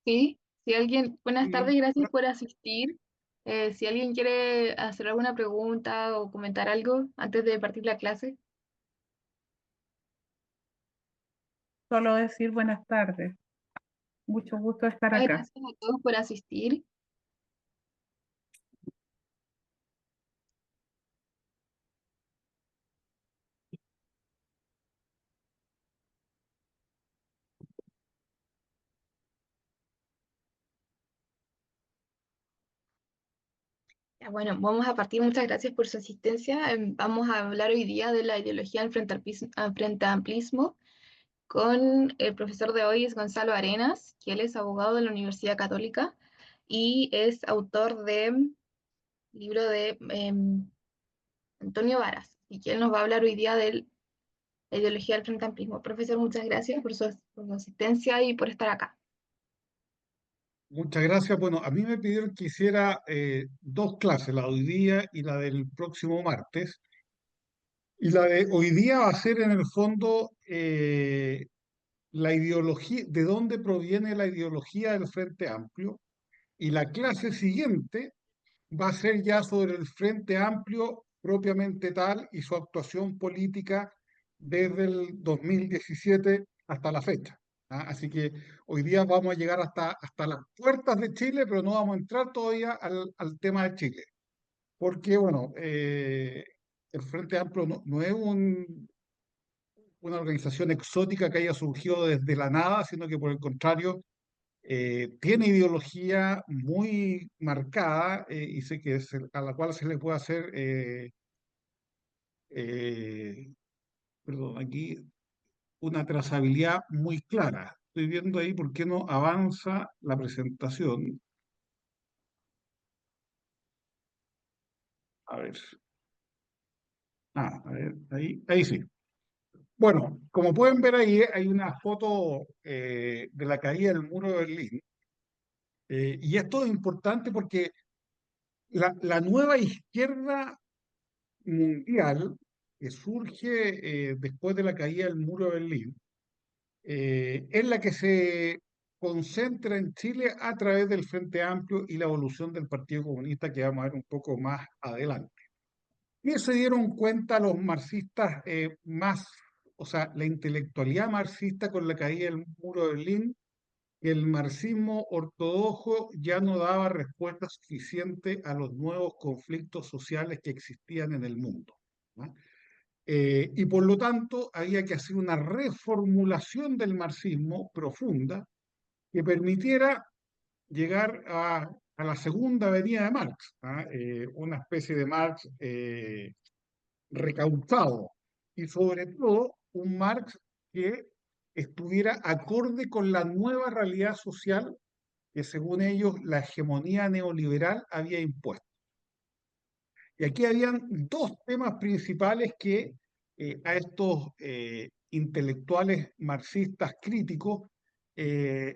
Sí, si alguien, buenas Y, tardes, gracias por asistir. Si alguien quiere hacer alguna pregunta o comentar algo antes de partir la clase, solo decir buenas tardes. Mucho gusto estar muchas acá. gracias a todos por asistir. Ya, bueno, vamos a partir, muchas gracias por su asistencia. Vamos a hablar hoy día de la ideología del frente amplismo con el profesor de hoy es Gonzalo Arenas, que él es abogado de la Universidad Católica y es autor de libro de Antonio Varas, y que él nos va a hablar hoy día de la ideología del Frente Amplismo. Profesor, muchas gracias por su asistencia y por estar acá. Muchas gracias. Bueno, a mí me pidieron que hiciera dos clases, la de hoy día y la del próximo martes. Y la de hoy día va a ser en el fondo la ideología, de dónde proviene la ideología del Frente Amplio. Y la clase siguiente va a ser ya sobre el Frente Amplio propiamente tal y su actuación política desde el 2017 hasta la fecha. ¿Ah? Así que hoy día vamos a llegar hasta las puertas de Chile, pero no vamos a entrar todavía al tema de Chile, porque bueno, el Frente Amplio no es una organización exótica que haya surgido desde la nada, sino que por el contrario tiene ideología muy marcada y sé que a la cual se le puede hacer, eh, perdón, aquí una trazabilidad muy clara. Estoy viendo ahí por qué no avanza la presentación. A ver, a ver, ahí sí. Bueno, como pueden ver ahí, hay una foto de la caída del muro de Berlín. Y esto es importante porque la nueva izquierda mundial que surge después de la caída del muro de Berlín, es la que se concentra en Chile a través del Frente Amplio y la evolución del Partido Comunista que vamos a ver un poco más adelante. Y se dieron cuenta los marxistas más, o sea, la intelectualidad marxista con la caída del muro de Berlín, que el marxismo ortodoxo ya no daba respuesta suficiente a los nuevos conflictos sociales que existían en el mundo. ¿No? Y por lo tanto había que hacer una reformulación del marxismo profunda que permitiera llegar a la segunda venida de Marx, ¿ah? Una especie de Marx recaudado y sobre todo un Marx que estuviera acorde con la nueva realidad social que según ellos la hegemonía neoliberal había impuesto. Y aquí habían dos temas principales que a estos intelectuales marxistas críticos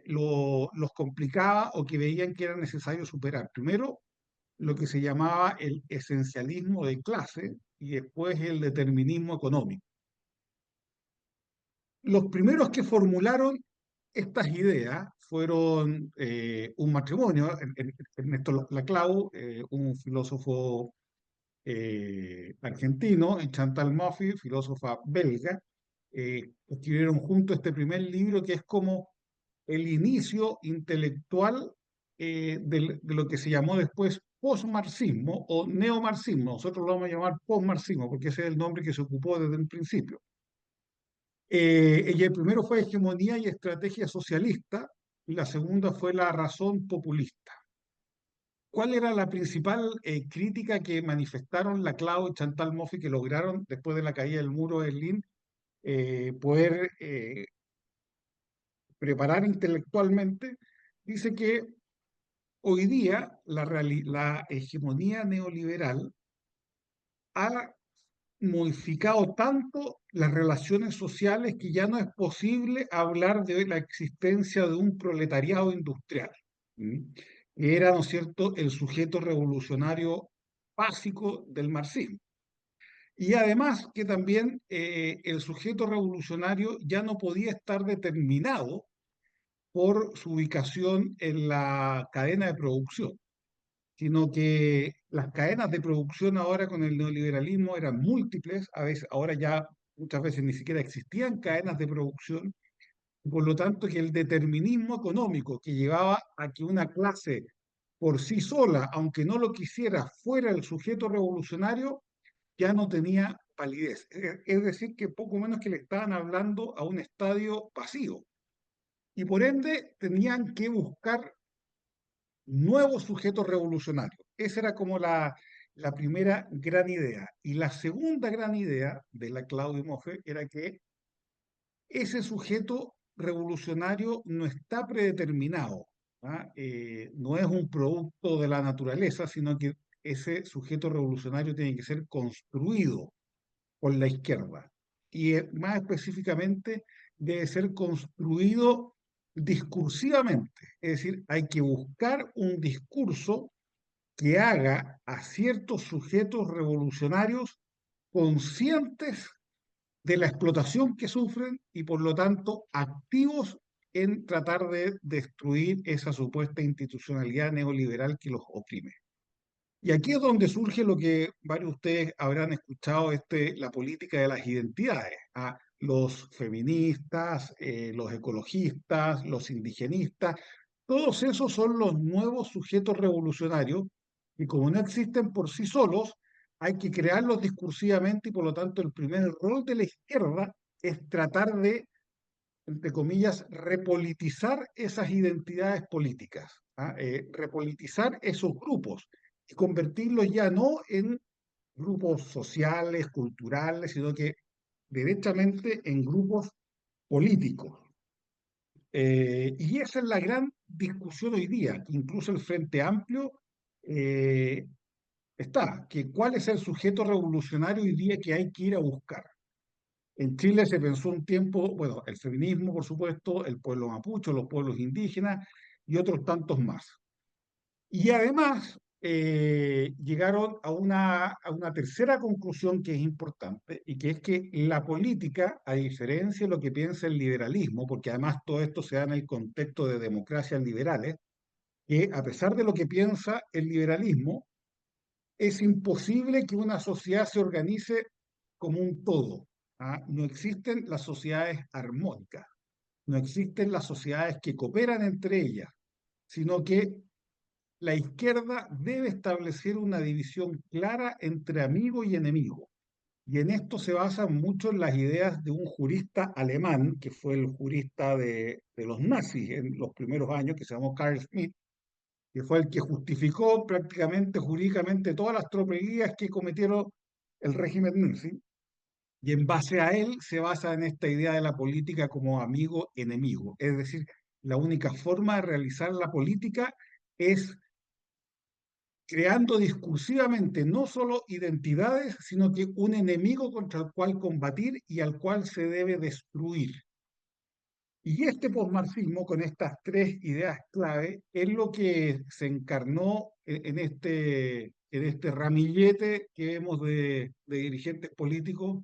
los complicaba o que veían que era necesario superar. Primero, lo que se llamaba el esencialismo de clase y después el determinismo económico. Los primeros que formularon estas ideas fueron un matrimonio, Ernesto Laclau, un filósofo argentino, y Chantal Mouffe, filósofa belga, escribieron juntos este primer libro que es como el inicio intelectual de lo que se llamó después postmarxismo o neomarxismo. Nosotros lo vamos a llamar postmarxismo porque ese es el nombre que se ocupó desde el principio. Y el primero fue hegemonía y estrategia socialista, y la segunda fue la razón populista. ¿Cuál era la principal crítica que manifestaron Laclau y Chantal Mouffe que lograron, después de la caída del muro de Berlín, poder preparar intelectualmente? Dice que hoy día la hegemonía neoliberal ha modificado tanto las relaciones sociales que ya no es posible hablar de la existencia de un proletariado industrial. ¿Mm? Que era, ¿no es cierto?, el sujeto revolucionario básico del marxismo. Y además que también el sujeto revolucionario ya no podía estar determinado por su ubicación en la cadena de producción, sino que las cadenas de producción ahora con el neoliberalismo eran múltiples, a veces, ahora ya muchas veces ni siquiera existían cadenas de producción, y por lo tanto que el determinismo económico que llevaba a que una clase por sí sola, aunque no lo quisiera, fuera el sujeto revolucionario, ya no tenía validez. Es decir, que poco menos que le estaban hablando a un estadio vacío. Y por ende tenían que buscar nuevos sujetos revolucionarios. Esa era como la primera gran idea. Y la segunda gran idea de la Claudio Moffett era que ese sujeto revolucionario no está predeterminado, ¿ah? No es un producto de la naturaleza, sino que ese sujeto revolucionario tiene que ser construido por la izquierda. Y más específicamente, debe ser construido discursivamente. Es decir, hay que buscar un discurso que haga a ciertos sujetos revolucionarios conscientes de la explotación que sufren y por lo tanto activos en tratar de destruir esa supuesta institucionalidad neoliberal que los oprime. Y aquí es donde surge lo que varios de ustedes habrán escuchado, la política de las identidades. ¿Ah? Los feministas, los ecologistas, los indigenistas, todos esos son los nuevos sujetos revolucionarios y como no existen por sí solos, hay que crearlos discursivamente y por lo tanto el primer rol de la izquierda es tratar de, entre comillas, repolitizar esas identidades políticas, ¿ah? Repolitizar esos grupos y convertirlos ya no en grupos sociales, culturales, sino que directamente en grupos políticos. Y esa es la gran discusión hoy día, que incluso el Frente Amplio eh, está, que cuál es el sujeto revolucionario hoy día que hay que ir a buscar. En Chile se pensó un tiempo, bueno, el feminismo, por supuesto, el pueblo mapuche, los pueblos indígenas y otros tantos más. Y además llegaron a una tercera conclusión que es importante y que es que la política, a diferencia de lo que piensa el liberalismo, porque además todo esto se da en el contexto de democracias liberales, que a pesar de lo que piensa el liberalismo, es imposible que una sociedad se organice como un todo. ¿Ah? No existen las sociedades armónicas, no existen las sociedades que cooperan entre ellas, sino que la izquierda debe establecer una división clara entre amigo y enemigo. Y en esto se basan mucho en las ideas de un jurista alemán, que fue el jurista de los nazis en los primeros años, que se llamó Carl Schmitt, que fue el que justificó prácticamente jurídicamente todas las tropelías que cometieron el régimen nazi. Y en base a él se basa en esta idea de la política como amigo-enemigo. Es decir, la única forma de realizar la política es creando discursivamente no solo identidades, sino que un enemigo contra el cual combatir y al cual se debe destruir. Y este posmarxismo, con estas tres ideas clave, es lo que se encarnó en este ramillete que vemos de dirigentes políticos,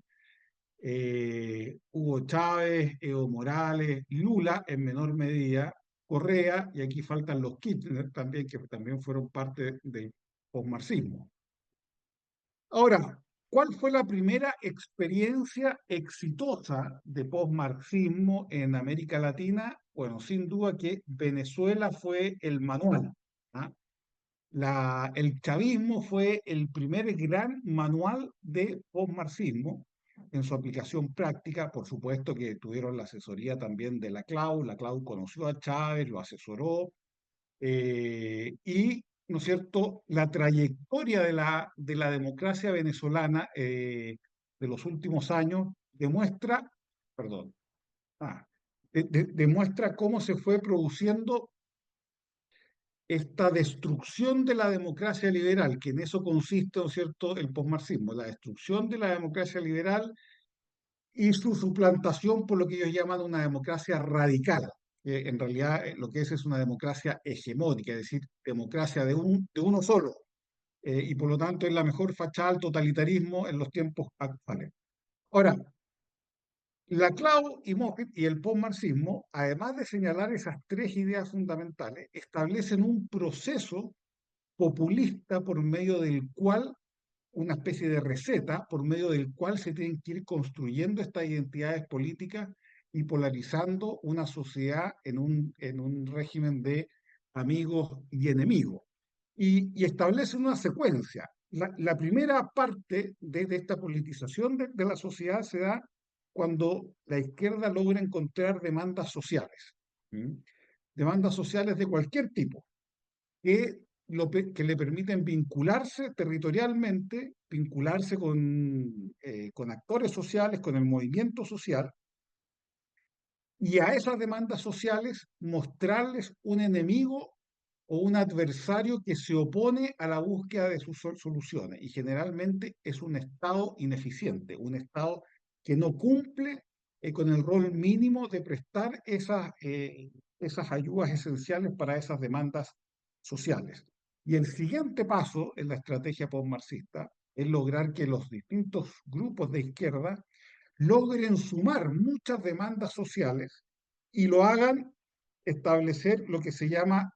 Hugo Chávez, Evo Morales, Lula en menor medida, Correa, y aquí faltan los Kirchner también, que también fueron parte del posmarxismo. Ahora, ¿cuál fue la primera experiencia exitosa de posmarxismo en América Latina? Bueno, sin duda que Venezuela fue el manual. ¿Ah? El chavismo fue el primer gran manual de posmarxismo en su aplicación práctica. Por supuesto que tuvieron la asesoría también de la Clau conoció a Chávez, lo asesoró, y, ¿no es cierto?, la trayectoria de la democracia venezolana de los últimos años demuestra, perdón, demuestra cómo se fue produciendo esta destrucción de la democracia liberal, que en eso consiste, ¿no es cierto?, el posmarxismo, la destrucción de la democracia liberal y su suplantación por lo que ellos llaman una democracia radical. En realidad lo que es una democracia hegemónica, es decir, democracia de uno solo, y por lo tanto es la mejor fachada al totalitarismo en los tiempos actuales. Ahora, La Clau y Moffitt y el postmarxismo, además de señalar esas tres ideas fundamentales, establecen un proceso populista por medio del cual, una especie de receta, por medio del cual se tienen que ir construyendo estas identidades políticas y polarizando una sociedad en un régimen de amigos y enemigos. Y establecen una secuencia. La primera parte de esta politización de la sociedad se da cuando la izquierda logra encontrar demandas sociales, ¿m? Demandas sociales de cualquier tipo, que, que le permiten vincularse territorialmente, vincularse con actores sociales, con el movimiento social, y a esas demandas sociales mostrarles un enemigo o un adversario que se opone a la búsqueda de sus soluciones. Y generalmente es un Estado ineficiente, un Estado que no cumple con el rol mínimo de prestar esas ayudas esenciales para esas demandas sociales. Y el siguiente paso en la estrategia postmarxista es lograr que los distintos grupos de izquierda logren sumar muchas demandas sociales y lo hagan establecer lo que llama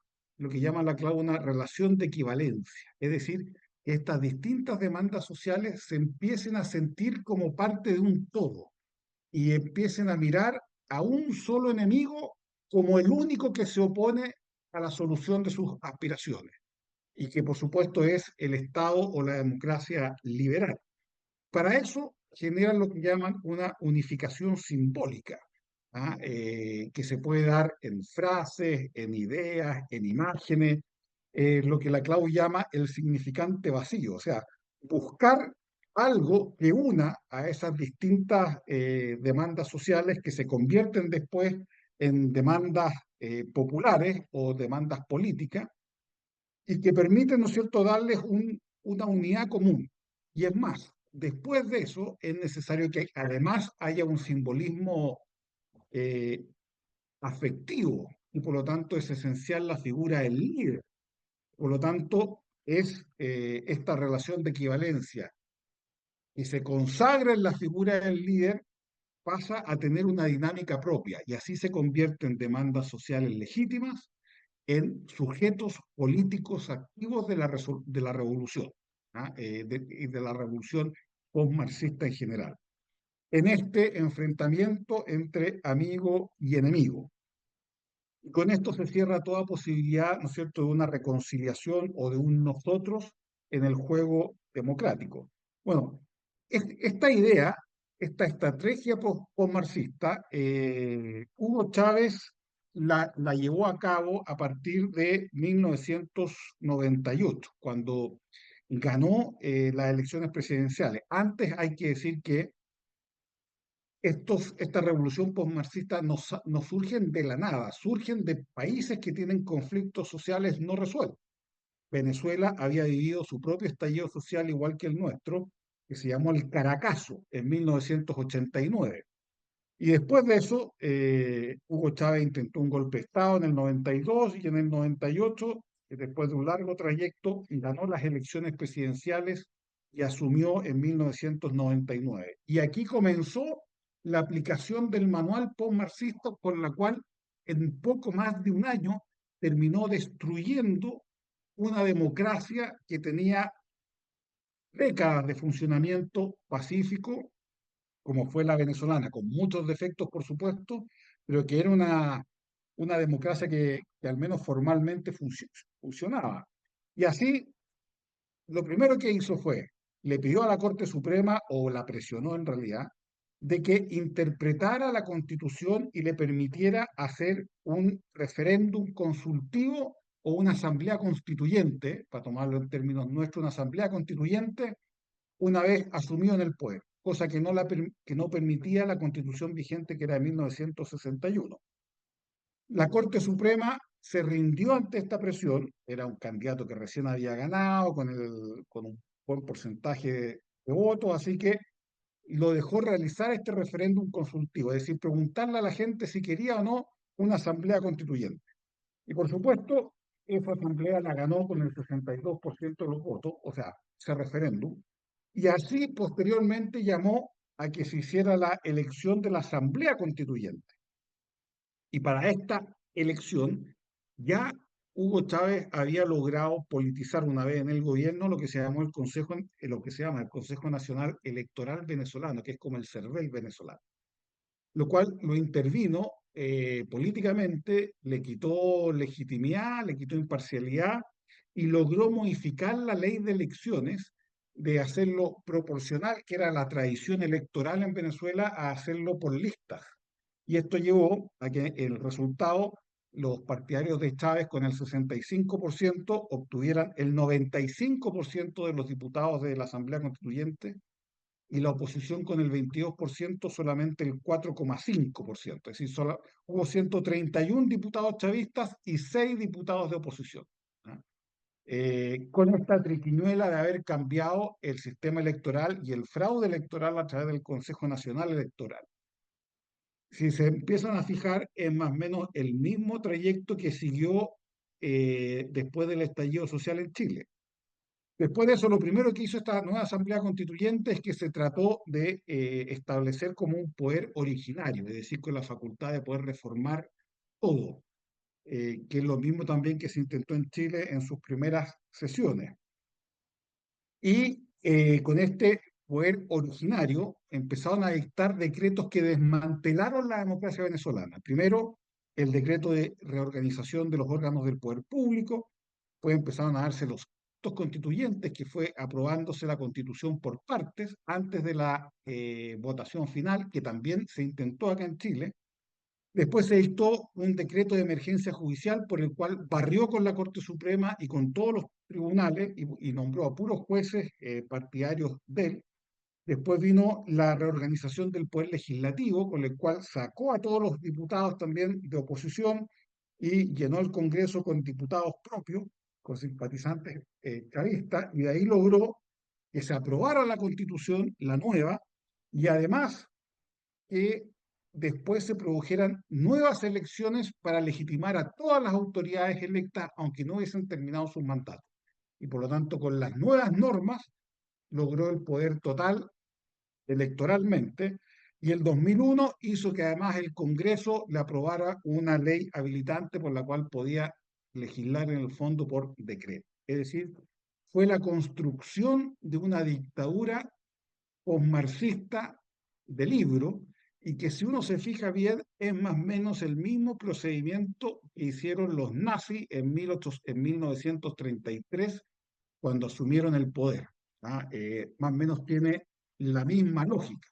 la clave una relación de equivalencia. Es decir, que estas distintas demandas sociales se empiecen a sentir como parte de un todo y empiecen a mirar a un solo enemigo como el único que se opone a la solución de sus aspiraciones y que por supuesto es el Estado o la democracia liberal. Para eso generan lo que llaman una unificación simbólica, ¿ah? Que se puede dar en frases, en ideas, en imágenes, lo que la Clau llama el significante vacío, o sea, buscar algo que una a esas distintas demandas sociales que se convierten después en demandas populares o demandas políticas y que permiten, ¿no es cierto?, darles una unidad común. Y es más, después de eso es necesario que además haya un simbolismo eh, afectivo y por lo tanto es esencial la figura del líder. Por lo tanto, es esta relación de equivalencia que se consagra en la figura del líder pasa a tener una dinámica propia y así se convierte en demandas sociales legítimas en sujetos políticos activos de la revolución, ¿ah? Y de la revolución postmarxista en general. En este enfrentamiento entre amigo y enemigo. Y con esto se cierra toda posibilidad, ¿no es cierto?, de una reconciliación o de un nosotros en el juego democrático. Bueno, esta idea, esta estrategia postmarxista, Hugo Chávez la llevó a cabo a partir de 1998, cuando ganó las elecciones presidenciales. Antes hay que decir que esta revolución postmarxista no surgen de la nada, surgen de países que tienen conflictos sociales no resueltos. Venezuela había vivido su propio estallido social igual que el nuestro, que se llamó el Caracazo en 1989. Y después de eso, Hugo Chávez intentó un golpe de Estado en el 92 y en el 98, después de un largo trayecto, ganó las elecciones presidenciales y asumió en 1999. Y aquí comenzó la aplicación del manual postmarxista con la cual en poco más de un año terminó destruyendo una democracia que tenía décadas de funcionamiento pacífico como fue la venezolana, con muchos defectos, por supuesto, pero que era una democracia que al menos formalmente funcionaba. Y así, lo primero que hizo fue, le pidió a la Corte Suprema, o la presionó en realidad, de que interpretara la Constitución y le permitiera hacer un referéndum consultivo o una asamblea constituyente, para tomarlo en términos nuestros, una asamblea constituyente una vez asumido en el poder, cosa que no permitía la constitución vigente que era de 1961. La Corte Suprema se rindió ante esta presión, era un candidato que recién había ganado con un buen porcentaje de votos, así que lo dejó realizar este referéndum consultivo, es decir, preguntarle a la gente si quería o no una asamblea constituyente. Y por supuesto, esa asamblea la ganó con el 62% de los votos, o sea, ese referéndum, y así posteriormente llamó a que se hiciera la elección de la Asamblea Constituyente. Y para esta elección ya Hugo Chávez había logrado politizar una vez en el gobierno lo que se llamó el Consejo, lo que se llama el Consejo Nacional Electoral Venezolano, que es como el CERVEL venezolano, lo cual lo intervino políticamente, le quitó legitimidad, le quitó imparcialidad y logró modificar la ley de elecciones de hacerlo proporcional, que era la tradición electoral en Venezuela, a hacerlo por listas. Y esto llevó a que el resultado, los partidarios de Chávez con el 65% obtuvieran el 95% de los diputados de la Asamblea Constituyente y la oposición con el 22% solamente el 4,5%. Es decir, hubo 131 diputados chavistas y 6 diputados de oposición. ¿No? Con esta triquiñuela de haber cambiado el sistema electoral y el fraude electoral a través del Consejo Nacional Electoral. Si se empiezan a fijar, es más o menos el mismo trayecto que siguió después del estallido social en Chile. Después de eso, lo primero que hizo esta nueva Asamblea Constituyente es que se trató de establecer como un poder originario, es decir, con la facultad de poder reformar todo, que es lo mismo también que se intentó en Chile en sus primeras sesiones. Y con este poder originario empezaron a dictar decretos que desmantelaron la democracia venezolana. Primero, el decreto de reorganización de los órganos del poder público, pues empezaron a darse los actos constituyentes, que fue aprobándose la constitución por partes antes de la votación final, que también se intentó acá en Chile. Después se dictó un decreto de emergencia judicial por el cual barrió con la Corte Suprema y con todos los tribunales y nombró a puros jueces partidarios de él. Después vino la reorganización del Poder Legislativo, con el cual sacó a todos los diputados también de oposición y llenó el Congreso con diputados propios, con simpatizantes chavistas, y de ahí logró que se aprobara la Constitución, la nueva, y además que después se produjeran nuevas elecciones para legitimar a todas las autoridades electas, aunque no hubiesen terminado sus mandatos. Y por lo tanto, con las nuevas normas, logró el poder total electoralmente, y el 2001 hizo que además el Congreso le aprobara una ley habilitante por la cual podía legislar en el fondo por decreto. Es decir, fue la construcción de una dictadura posmarxista de libro, y que si uno se fija bien es más o menos el mismo procedimiento que hicieron los nazis en 1933 cuando asumieron el poder. Más o menos tiene la misma lógica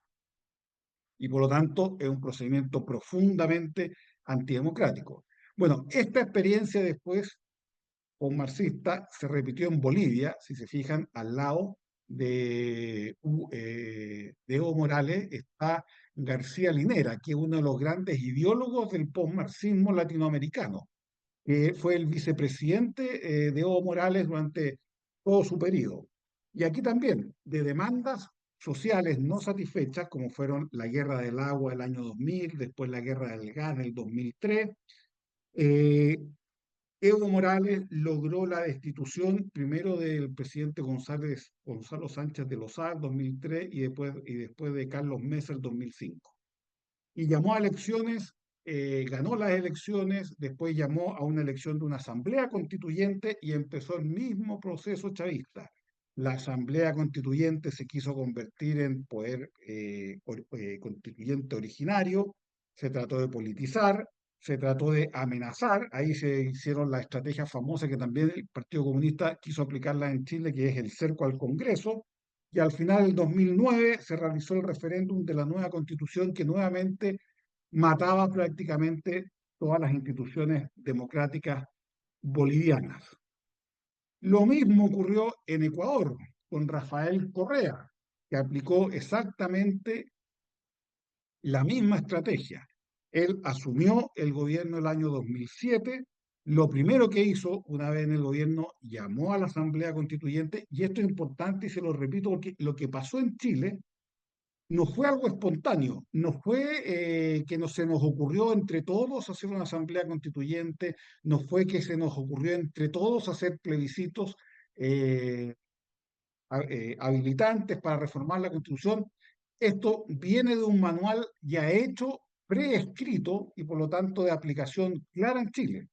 y por lo tanto es un procedimiento profundamente antidemocrático. Bueno, esta experiencia después o marxista se repitió en Bolivia, si se fijan, al lado de Evo Morales está García Linera, que es uno de los grandes ideólogos del postmarxismo latinoamericano, que fue el vicepresidente de Evo Morales durante todo su periodo. Y aquí también, de demandas sociales no satisfechas, como fueron la guerra del agua del año 2000, después la guerra del gas del 2003, eh, Evo Morales logró la destitución primero del presidente Gonzalo Sánchez de Lozada en 2003 y después de Carlos Mesa en 2005. Y llamó a elecciones, ganó las elecciones, después llamó a una elección de una asamblea constituyente y empezó el mismo proceso chavista. La asamblea constituyente se quiso convertir en poder constituyente originario, se trató de politizar, se trató de amenazar, ahí se hicieron la estrategia famosa que también el Partido Comunista quiso aplicarla en Chile, que es el cerco al Congreso, y al final del 2009 se realizó el referéndum de la nueva constitución que nuevamente mataba prácticamente todas las instituciones democráticas bolivianas. Lo mismo ocurrió en Ecuador con Rafael Correa, que aplicó exactamente la misma estrategia. Él asumió el gobierno el año 2007. Lo primero que hizo, una vez en el gobierno, llamó a la Asamblea Constituyente, y esto es importante y se lo repito porque lo que pasó en Chile no fue algo espontáneo, no fue que se nos ocurrió entre todos hacer una Asamblea Constituyente, no fue que se nos ocurrió entre todos hacer plebiscitos habilitantes para reformar la Constitución. Esto viene de un manual ya hecho, preescrito y por lo tanto de aplicación clara en Chile.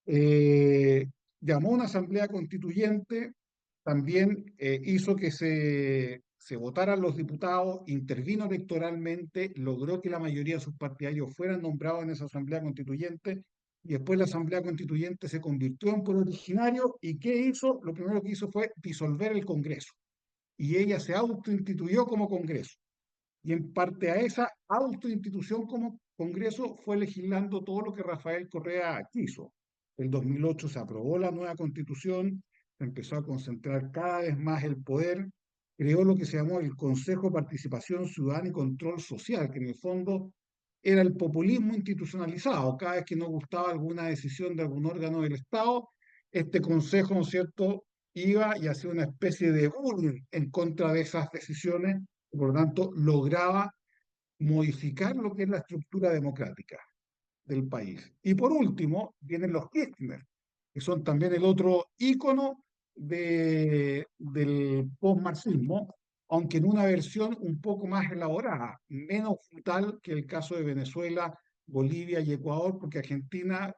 Eh, Llamó a una asamblea constituyente, también hizo que se votaran los diputados, intervino electoralmente, logró que la mayoría de sus partidarios fueran nombrados en esa asamblea constituyente y después la asamblea constituyente se convirtió en poder originario y ¿qué hizo? Lo primero que hizo fue disolver el Congreso y ella se autoinstituyó como Congreso y en parte a esa autoinstitución como Congreso fue legislando todo lo que Rafael Correa quiso. En 2008 se aprobó la nueva constitución, se empezó a concentrar cada vez más el poder, creó lo que se llamó el Consejo de Participación Ciudadana y Control Social, que en el fondo era el populismo institucionalizado. Cada vez que no gustaba alguna decisión de algún órgano del Estado, este consejo, ¿no es cierto?, iba y hacía una especie de bullying en contra de esas decisiones por lo tanto, lograba modificar lo que es la estructura democrática del país. Y por último, vienen los Kirchner, que son también el otro ícono del postmarxismo, aunque en una versión un poco más elaborada, menos brutal que el caso de Venezuela, Bolivia y Ecuador, porque Argentina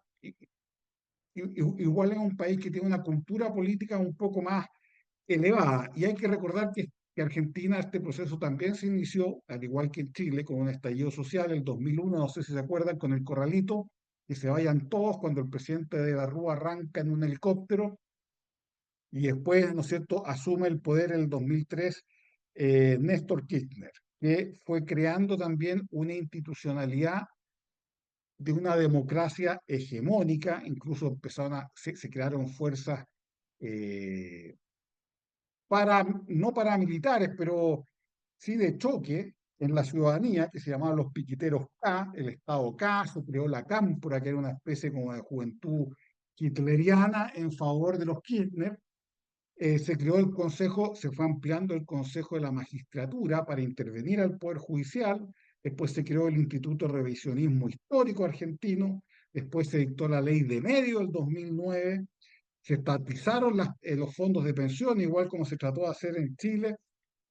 igual es un país que tiene una cultura política un poco más elevada. Y hay que recordar que Argentina, este proceso también se inició, al igual que en Chile, con un estallido social el 2001, no sé si se acuerdan, con el corralito, que se vayan todos cuando el presidente de la Rúa arranca en un helicóptero y después, ¿no es cierto?, asume el poder en el 2003 Néstor Kirchner, que fue creando también una institucionalidad de una democracia hegemónica, incluso se crearon fuerzas eh, no paramilitares, pero sí de choque en la ciudadanía, que se llamaban los piqueteros K, el Estado K, se creó la Cámpora, que era una especie como de juventud hitleriana en favor de los Kirchner. Se creó el Consejo, se fue ampliando el Consejo de la Magistratura para intervenir al Poder Judicial, después se creó el Instituto de Revisionismo Histórico Argentino, después se dictó la Ley de Medios del 2009, se estatizaron los fondos de pensión, igual como se trató de hacer en Chile,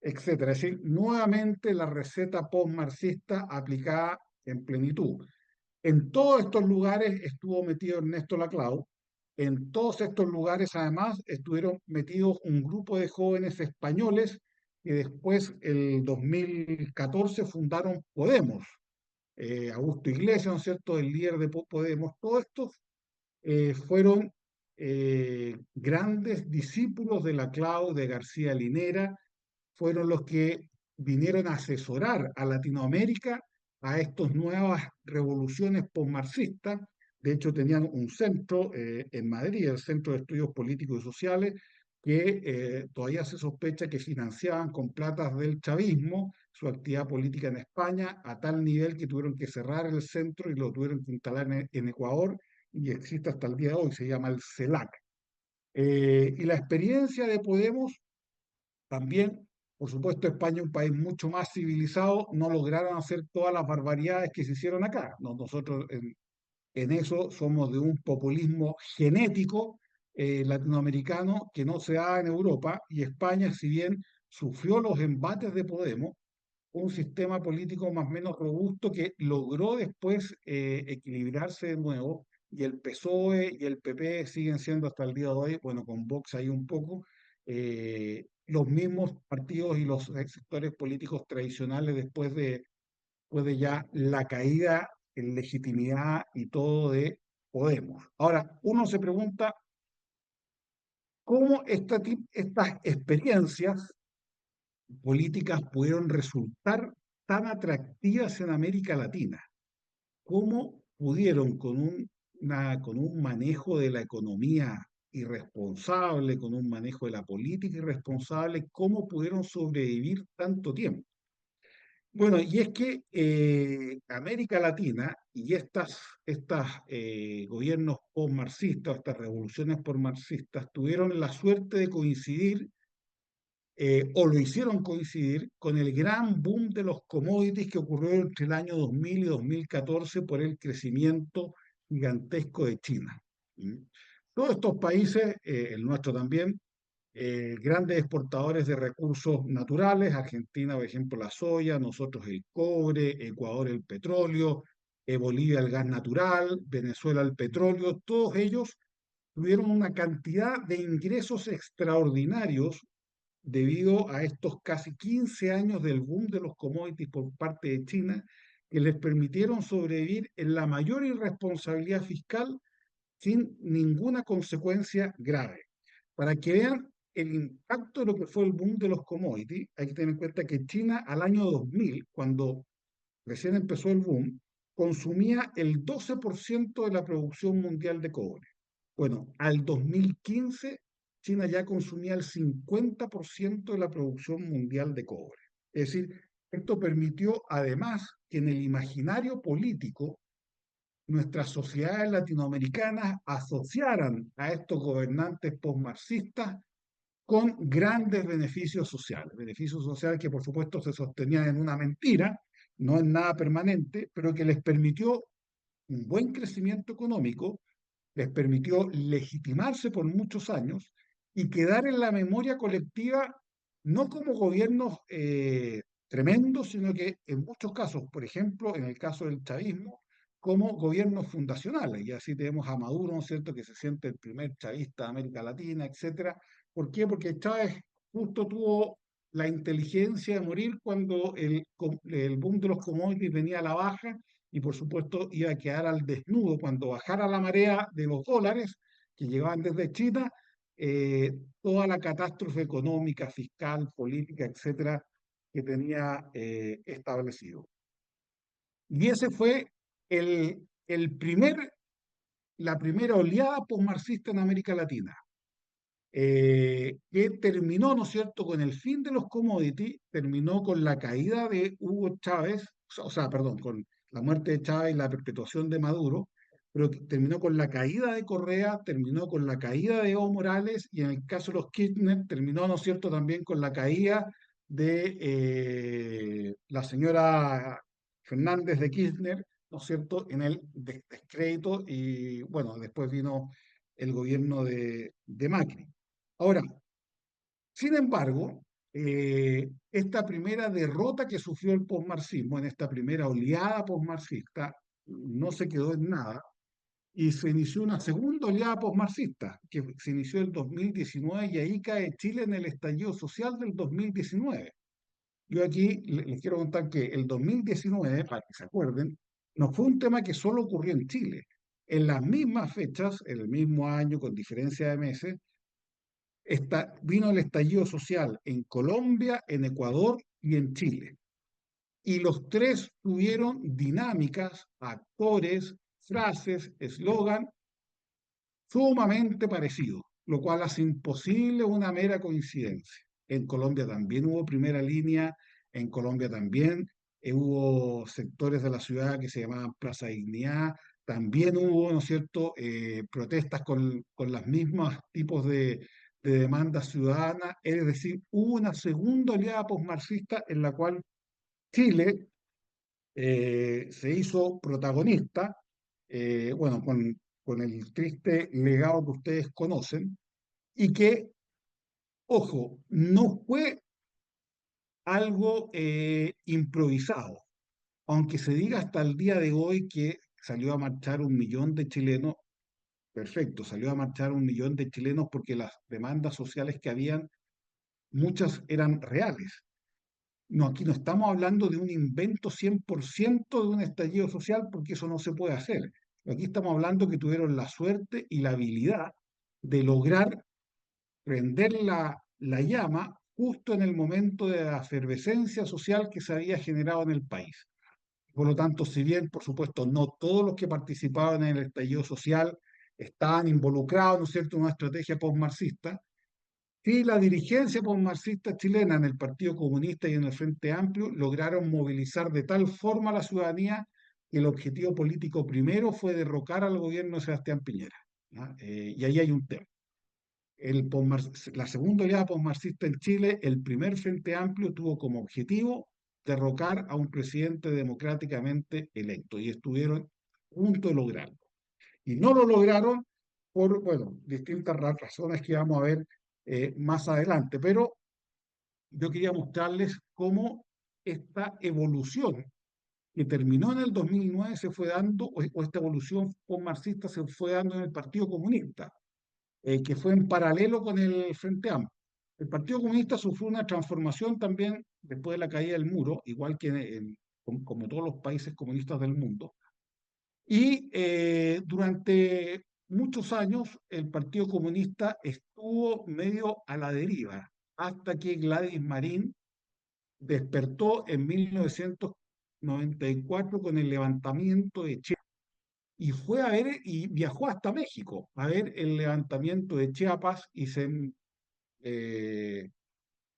etcétera. Es decir, nuevamente la receta post-marxista aplicada en plenitud. En todos estos lugares estuvo metido Ernesto Laclau. En todos estos lugares, además, estuvieron metidos un grupo de jóvenes españoles que después, el 2014, fundaron Podemos. Augusto Iglesias, ¿no es cierto?, el líder de Podemos. Todos estos fueron grandes discípulos de Laclau, de García Linera, fueron los que vinieron a asesorar a Latinoamérica a estas nuevas revoluciones postmarxistas. De hecho, tenían un centro en Madrid, el Centro de Estudios Políticos y Sociales, que todavía se sospecha que financiaban con platas del chavismo su actividad política en España, a tal nivel que tuvieron que cerrar el centro y lo tuvieron que instalar en Ecuador, y existe hasta el día de hoy, se llama el CELAC. Y la experiencia de Podemos también, por supuesto, España, un país mucho más civilizado, no lograron hacer todas las barbaridades que se hicieron acá. Nosotros en eso somos de un populismo genético latinoamericano que no se da en Europa, y España, si bien sufrió los embates de Podemos, un sistema político más o menos robusto que logró después equilibrarse de nuevo, y el PSOE y el PP siguen siendo hasta el día de hoy, bueno, con Vox ahí un poco, los mismos partidos y los sectores políticos tradicionales después de ya la caída en legitimidad y todo de Podemos. Ahora, uno se pregunta cómo estas experiencias políticas pudieron resultar tan atractivas en América Latina. ¿Cómo pudieron con un manejo de la economía irresponsable, con un manejo de la política irresponsable, cómo pudieron sobrevivir tanto tiempo? Bueno, y es que América Latina y estas gobiernos postmarxistas, estas revoluciones postmarxistas, tuvieron la suerte de coincidir o lo hicieron coincidir con el gran boom de los commodities que ocurrió entre el año 2000 y 2014 por el crecimiento gigantesco de China. ¿Mm? Todos estos países, el nuestro también, grandes exportadores de recursos naturales, Argentina, por ejemplo, la soya, nosotros el cobre, Ecuador el petróleo, Bolivia el gas natural, Venezuela el petróleo, todos ellos tuvieron una cantidad de ingresos extraordinarios debido a estos casi 15 años del boom de los commodities por parte de China, que les permitieron sobrevivir en la mayor irresponsabilidad fiscal sin ninguna consecuencia grave. Para que vean el impacto de lo que fue el boom de los commodities, hay que tener en cuenta que China al año 2000, cuando recién empezó el boom, consumía el 12% de la producción mundial de cobre. Bueno, al 2015, China ya consumía el 50% de la producción mundial de cobre. Es decir, esto permitió además que en el imaginario político nuestras sociedades latinoamericanas asociaran a estos gobernantes postmarxistas con grandes beneficios sociales que por supuesto se sostenían en una mentira, no en nada permanente, pero que les permitió un buen crecimiento económico, les permitió legitimarse por muchos años y quedar en la memoria colectiva no como gobiernos tremendos, sino que en muchos casos, por ejemplo, en el caso del chavismo, como gobiernos fundacionales. Y así tenemos a Maduro, ¿no es cierto?, que se siente el primer chavista de América Latina, etcétera. ¿Por qué? Porque Chávez justo tuvo la inteligencia de morir cuando el boom de los commodities venía a la baja y por supuesto iba a quedar al desnudo cuando bajara la marea de los dólares que llegaban desde China, toda la catástrofe económica, fiscal, política, etcétera, que tenía establecido. Y ese fue la primera oleada posmarxista en América Latina, que terminó, ¿no es cierto?, con el fin de los commodities, terminó con la caída de Hugo Chávez, o sea, perdón, con la muerte de Chávez y la perpetuación de Maduro, pero que terminó con la caída de Correa, terminó con la caída de Evo Morales y en el caso de los Kirchner terminó, ¿no es cierto?, también con la caída de la señora Fernández de Kirchner, ¿no es cierto?, en el descrédito y bueno, después vino el gobierno de Macri. Ahora, sin embargo, esta primera derrota que sufrió el posmarxismo, en esta primera oleada posmarxista, no se quedó en nada y se inició una segunda oleada posmarxista, que se inició en el 2019 y ahí cae Chile en el estallido social del 2019. Yo aquí les quiero contar que el 2019, para que se acuerden, no fue un tema que solo ocurrió en Chile. En las mismas fechas, en el mismo año, con diferencia de meses, vino el estallido social en Colombia, en Ecuador y en Chile. Y los tres tuvieron dinámicas, actores, frases, eslogan sumamente parecidos, lo cual hace imposible una mera coincidencia. En Colombia también hubo primera línea, en Colombia también hubo sectores de la ciudad que se llamaban Plaza Dignidad, también hubo, ¿no es cierto?, protestas con los mismos tipos de demandas ciudadanas, es decir, hubo una segunda oleada posmarxista en la cual Chile se hizo protagonista, bueno, con el triste legado que ustedes conocen, y que, ojo, no fue algo improvisado, aunque se diga hasta el día de hoy que salió a marchar 1 millón de chilenos, perfecto, salió a marchar 1 millón de chilenos porque las demandas sociales que habían, muchas eran reales. No, aquí no estamos hablando de un invento 100% de un estallido social, porque eso no se puede hacer. Aquí estamos hablando que tuvieron la suerte y la habilidad de lograr prender la llama justo en el momento de la efervescencia social que se había generado en el país. Por lo tanto, si bien, por supuesto, no todos los que participaban en el estallido social estaban involucrados, ¿no es cierto?, en una estrategia postmarxista, sí, la dirigencia postmarxista chilena en el Partido Comunista y en el Frente Amplio lograron movilizar de tal forma a la ciudadanía que el objetivo político primero fue derrocar al gobierno de Sebastián Piñera. Y ahí hay un tema. La segunda oleada postmarxista en Chile, el primer Frente Amplio tuvo como objetivo derrocar a un presidente democráticamente electo y estuvieron a punto de lograrlo. Y no lo lograron por, bueno, distintas razones que vamos a ver más adelante. Pero yo quería mostrarles cómo esta evolución que terminó en el 2009 se fue dando, o esta evolución marxista se fue dando en el Partido Comunista, que fue en paralelo con el Frente Amplio. El Partido Comunista sufrió una transformación también después de la caída del muro, igual que como todos los países comunistas del mundo. Y durante muchos años el Partido Comunista estuvo medio a la deriva, hasta que Gladys Marín despertó en 1994 con el levantamiento de Chiapas y fue a ver y viajó hasta México a ver el levantamiento de Chiapas y eh,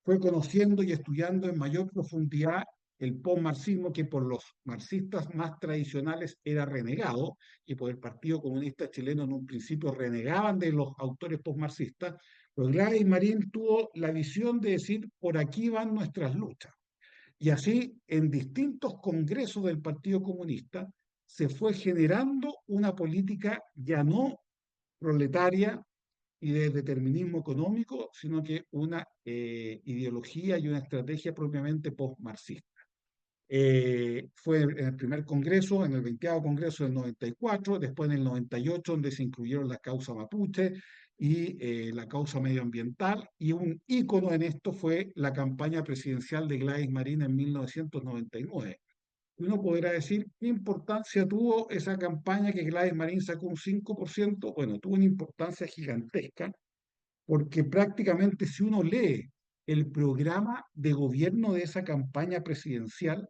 fue conociendo y estudiando en mayor profundidad el postmarxismo, que por los marxistas más tradicionales era renegado, y por el Partido Comunista Chileno en un principio renegaban de los autores postmarxistas. Pero Gladys Marín tuvo la visión de decir: por aquí van nuestras luchas. Y así, en distintos congresos del Partido Comunista, se fue generando una política ya no proletaria y de determinismo económico, sino que una ideología y una estrategia propiamente post-marxista. Fue en el primer congreso, en el 20º congreso del 94, después en el 98, donde se incluyeron la causa mapuche y la causa medioambiental, y un ícono en esto fue la campaña presidencial de Gladys Marín en 1999. Uno podrá decir: ¿qué importancia tuvo esa campaña que Gladys Marín sacó un 5%? Bueno, tuvo una importancia gigantesca, porque prácticamente si uno lee el programa de gobierno de esa campaña presidencial,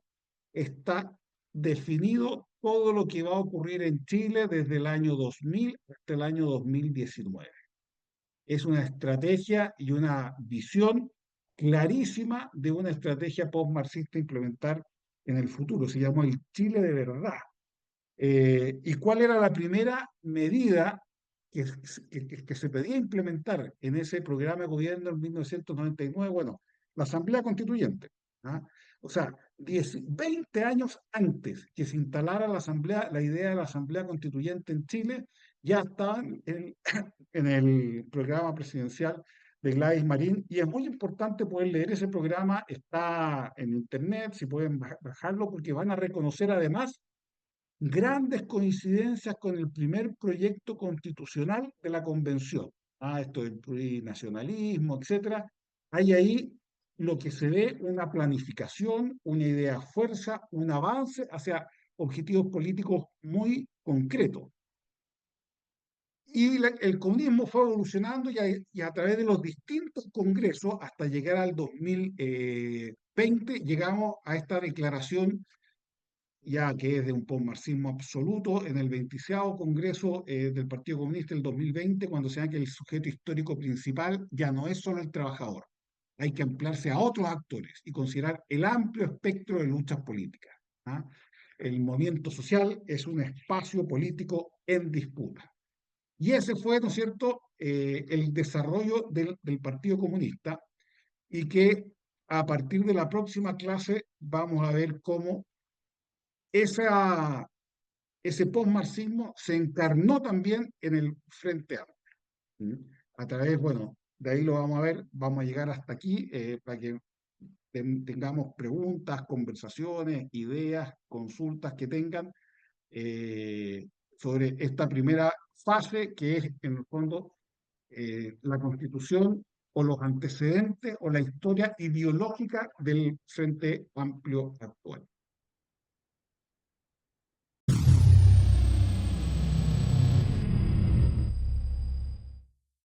está definido todo lo que va a ocurrir en Chile desde el año 2000 hasta el año 2019. Es una estrategia y una visión clarísima de una estrategia post-marxista implementar en el futuro. Se llamó el Chile de verdad. ¿Y cuál era la primera medida que se pedía implementar en ese programa de gobierno en 1999? Bueno, la Asamblea Constituyente. ¿Ah? O sea, 20 años antes que se instalara la Asamblea, la idea de la Asamblea Constituyente en Chile, ya estaban en el programa presidencial de Gladys Marín, y es muy importante poder leer ese programa. Está en internet, si pueden bajarlo, porque van a reconocer además grandes coincidencias con el primer proyecto constitucional de la Convención. Esto del plurinacionalismo, etcétera. Hay ahí lo que se ve: una planificación, una idea fuerza, un avance hacia objetivos políticos muy concretos. Y el comunismo fue evolucionando, y a través de los distintos congresos hasta llegar al 2020 llegamos a esta declaración, ya que es de un postmarxismo absoluto, en el 20º Congreso del Partido Comunista del 2020, cuando se da que el sujeto histórico principal ya no es solo el trabajador. Hay que ampliarse a otros actores y considerar el amplio espectro de luchas políticas. ¿Ah? El movimiento social es un espacio político en disputa. Y ese fue, ¿no es cierto?, el desarrollo del Partido Comunista, y que a partir de la próxima clase vamos a ver cómo esa, ese postmarxismo se encarnó también en el Frente Amplio. A través, bueno, de ahí lo vamos a ver, vamos a llegar hasta aquí para que tengamos preguntas, conversaciones, ideas, consultas que tengan sobre esta primera fase, que es en el fondo la constitución o los antecedentes o la historia ideológica del Frente Amplio actual.